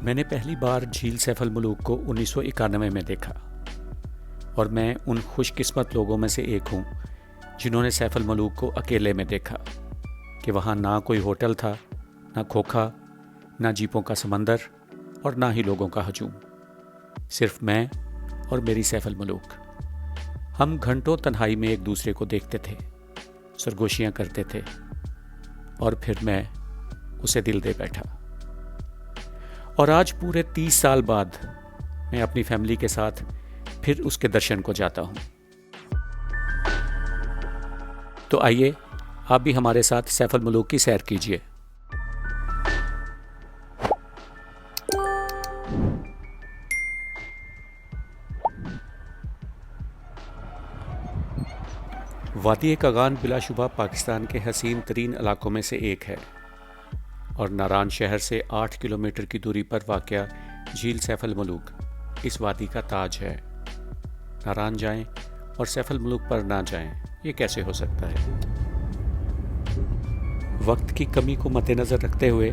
मैंने पहली बार झील सैफ अल मलूक को 1991 में देखा और मैं उन खुशकिस्मत लोगों में से एक हूँ जिन्होंने सैफ अल मलूक को अकेले में देखा कि वहाँ ना कोई होटल था, ना खोखा, ना जीपों का समंदर और ना ही लोगों का हजूम। सिर्फ मैं और मेरी सैफ अल मलूक। हम घंटों तन्हाई में एक दूसरे को देखते थे, सरगोशियाँ करते थे और फिर मैं उसे दिल दे बैठा। और आज पूरे 30 साल बाद मैं अपनी फैमिली के साथ फिर उसके दर्शन को जाता हूँ। तो आइए आप भी हमारे साथ सैफ अल मलूक की सैर कीजिए। वादी कगान बिलाशुबा पाकिस्तान के हसीन तरीन इलाकों में से एक है और नारान शहर से 8 किलोमीटर की दूरी पर वाक़या झील सैफ अल मलूक इस वादी का ताज है। नारान जाएं और सैफ अल मलूक पर ना जाएं, ये कैसे हो सकता है? वक्त की कमी को मद्देनज़र रखते हुए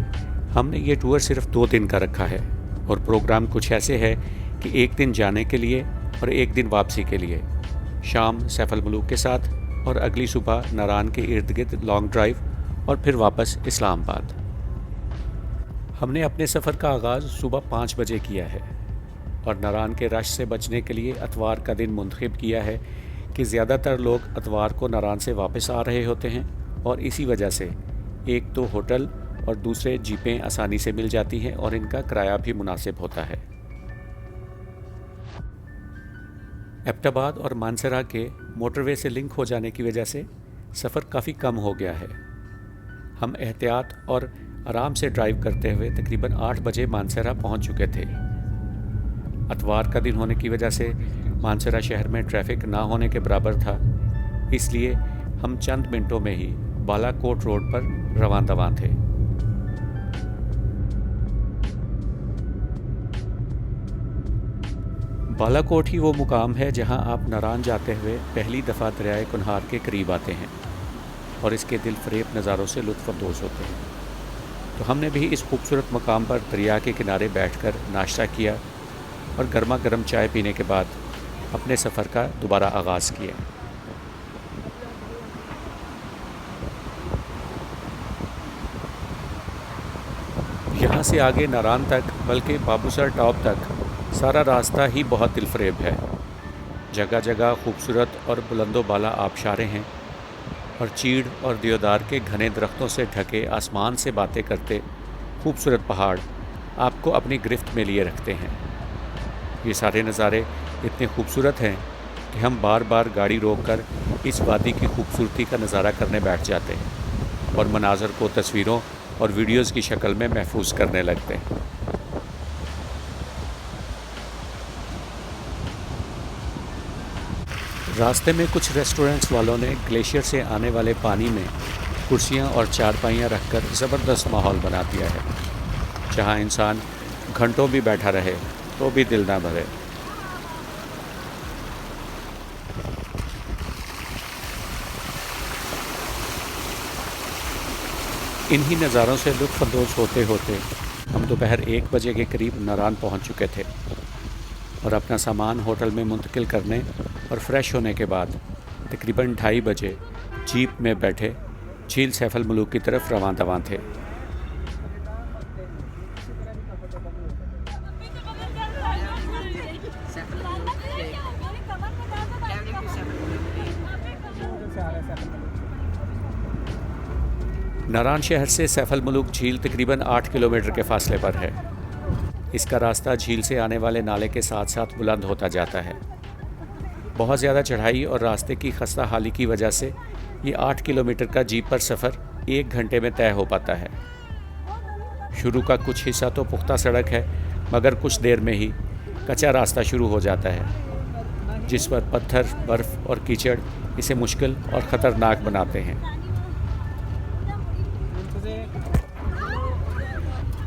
हमने ये टूर सिर्फ 2 दिन का रखा है और प्रोग्राम कुछ ऐसे है कि एक दिन जाने के लिए और एक दिन वापसी के लिए। शाम सैफ अल मलूक के साथ और अगली सुबह नारान के इर्द गिर्द लॉन्ग ड्राइव और फिर वापस इस्लामाबाद। हमने अपने सफ़र का आगाज़ सुबह 5 बजे किया है और नारान के रश से बचने के लिए अतवार का दिन मुंतखब किया है कि ज़्यादातर लोग अतवार को नारान से वापस आ रहे होते हैं और इसी वजह से एक तो होटल और दूसरे जीपें आसानी से मिल जाती हैं और इनका किराया भी मुनासिब होता है। एबटाबाद और मानसरा के मोटरवे से लिंक हो जाने की वजह से सफ़र काफ़ी कम हो गया है। हम एहतियात और आराम से ड्राइव करते हुए तकरीबन 8 बजे मानसरा पहुंच चुके थे। अतवार का दिन होने की वजह से मानसरा शहर में ट्रैफिक ना होने के बराबर था, इसलिए हम चंद मिनटों में ही बालाकोट रोड पर रवां दवां थे। बालाकोट ही वो मुकाम है जहां आप नारान जाते हुए पहली दफ़ा दरियाए कुनहार के करीब आते हैं और इसके दिल फरेब नज़ारों से लुत्फ़अंदोज़ होते हैं। तो हमने भी इस खूबसूरत मकाम पर दरिया के किनारे बैठकर नाश्ता किया और गर्मा गर्म चाय पीने के बाद अपने सफ़र का दोबारा आगाज़ किया। यहाँ से आगे नारान तक बल्कि बाबूसर टॉप तक सारा रास्ता ही बहुत दिलफरेब है। जगह जगह खूबसूरत और बुलंदो बाला आबशारें हैं और चीड़ और देवदार के घने दरख्तों से ढके आसमान से बातें करते खूबसूरत पहाड़ आपको अपनी गिरफ्त में लिए रखते हैं। ये सारे नज़ारे इतने खूबसूरत हैं कि हम बार बार गाड़ी रोककर इस वादी की खूबसूरती का नज़ारा करने बैठ जाते हैं और मनाज़र को तस्वीरों और वीडियोज़ की शक्ल में महफूज करने लगते हैं। रास्ते में कुछ रेस्टोरेंट्स वालों ने ग्लेशियर से आने वाले पानी में कुर्सियां और चारपाइयां रखकर ज़बरदस्त माहौल बना दिया है, जहां इंसान घंटों भी बैठा रहे तो भी दिल ना भरे। इन्हीं नज़ारों से लुत्फ़अंदोज़ होते होते हम दोपहर 1 बजे के करीब नारान पहुंच चुके थे और अपना सामान होटल में मुंतकिल करने और फ्रेश होने के बाद तकरीबन 2:30 बजे जीप में बैठे झील सैफ अल मलूक की तरफ रवां दवां थे। नारान शहर से सैफ अल मलूक झील तकरीबन 8 किलोमीटर के फासले पर है। इसका रास्ता झील से आने वाले नाले के साथ साथ बुलंद होता जाता है। बहुत ज़्यादा चढ़ाई और रास्ते की खस्ता हाली की वजह से ये 8 किलोमीटर का जीप पर सफ़र 1 घंटे में तय हो पाता है। शुरू का कुछ हिस्सा तो पुख्ता सड़क है, मगर कुछ देर में ही कच्चा रास्ता शुरू हो जाता है, जिस पर पत्थर, बर्फ़ और कीचड़ इसे मुश्किल और ख़तरनाक बनाते हैं।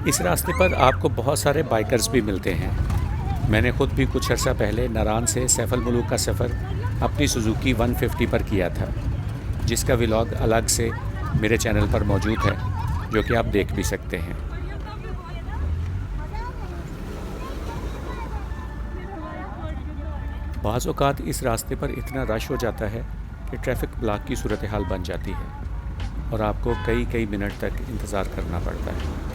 इस रास्ते पर आपको बहुत सारे बाइकर्स भी मिलते हैं। मैंने ख़ुद भी कुछ अर्सा पहले नारान से सैफ अल मलूक का सफ़र अपनी सुजुकी 150 पर किया था, जिसका व्लॉग अलग से मेरे चैनल पर मौजूद है, जो कि आप देख भी सकते हैं। बाज़ औक़ात इस रास्ते पर इतना रश हो जाता है कि ट्रैफ़िक ब्लॉक की सूरत हाल बन जाती है और आपको कई कई मिनट तक इंतज़ार करना पड़ता है।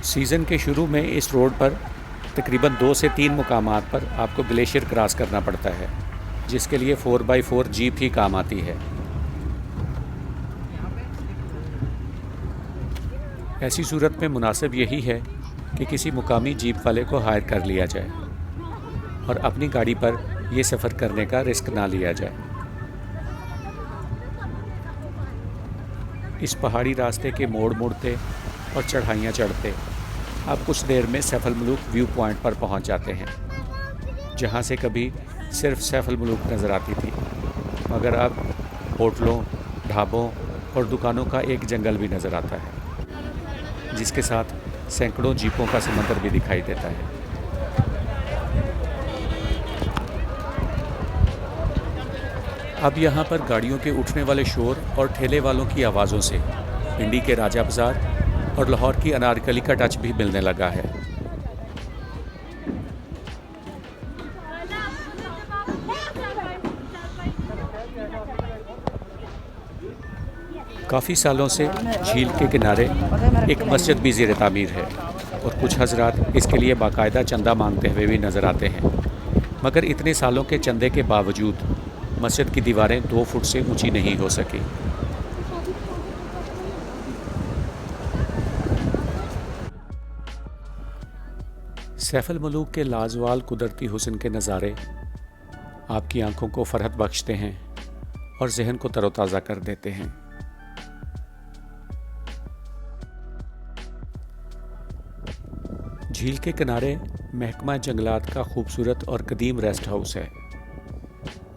सीज़न के शुरू में इस रोड पर तकरीबन 2 से 3 मुकामात पर आपको ग्लेशियर क्रॉस करना पड़ता है, जिसके लिए 4x4 जीप ही काम आती है। ऐसी सूरत में मुनासिब यही है कि किसी मुकामी जीप वाले को हायर कर लिया जाए और अपनी गाड़ी पर यह सफ़र करने का रिस्क ना लिया जाए। इस पहाड़ी रास्ते के मोड़ मुड़ते और चढ़ाइयाँ चढ़ते आप कुछ देर में सैफल मुलूक व्यू पॉइंट पर पहुंच जाते हैं, जहां से कभी सिर्फ सैफल मुलूक नज़र आती थी, मगर अब होटलों, ढाबों और दुकानों का एक जंगल भी नज़र आता है, जिसके साथ सैकड़ों जीपों का समंदर भी दिखाई देता है। अब यहाँ पर गाड़ियों के उठने वाले शोर और ठेले वालों की आवाज़ों से पिंडी के राजा बाज़ार और लाहौर की अनारकली का टच भी मिलने लगा है। काफ़ी सालों से झील के किनारे एक मस्जिद भी ज़ेर तामीर है और कुछ हजरात इसके लिए बाकायदा चंदा मांगते हुए भी नज़र आते हैं, मगर इतने सालों के चंदे के बावजूद मस्जिद की दीवारें 2 फुट से ऊंची नहीं हो सकी। सैफल मुलूक के लाजवाल कुदरती हुस्न के नज़ारे आपकी आंखों को फरहत बख्शते हैं और जहन को तरोताज़ा कर देते हैं। झील के किनारे महकमा जंगलात का खूबसूरत और कदीम रेस्ट हाउस है,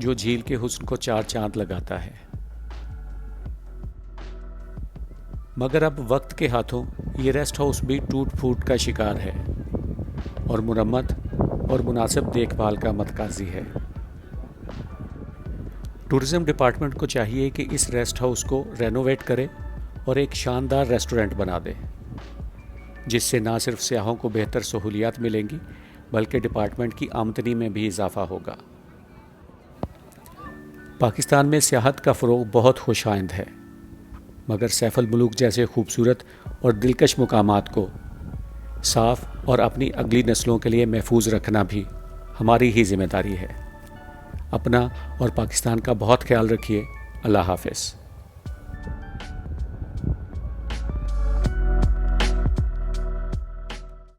जो झील के हुस्न को 4 चांद लगाता है। मगर अब वक्त के हाथों ये रेस्ट हाउस भी टूट फूट का शिकार है और मुरम्मत और मुनासिब देखभाल का मतकाजी है। टूरिज़्म डिपार्टमेंट को चाहिए कि इस रेस्ट हाउस को रेनोवेट करे और एक शानदार रेस्टोरेंट बना दे, जिससे ना सिर्फ सियाहों को बेहतर सहूलियात मिलेंगी बल्कि डिपार्टमेंट की आमदनी में भी इजाफा होगा। पाकिस्तान में सियाहत का फ़रोग़ बहुत खुशाइंद है, मगर सैफल मुलूक जैसे खूबसूरत और दिलकश मुकामात को साफ़ और अपनी अगली नस्लों के लिए महफूज रखना भी हमारी ही जिम्मेदारी है। अपना और पाकिस्तान का बहुत ख्याल रखिए। अल्लाह हाफ़िज़।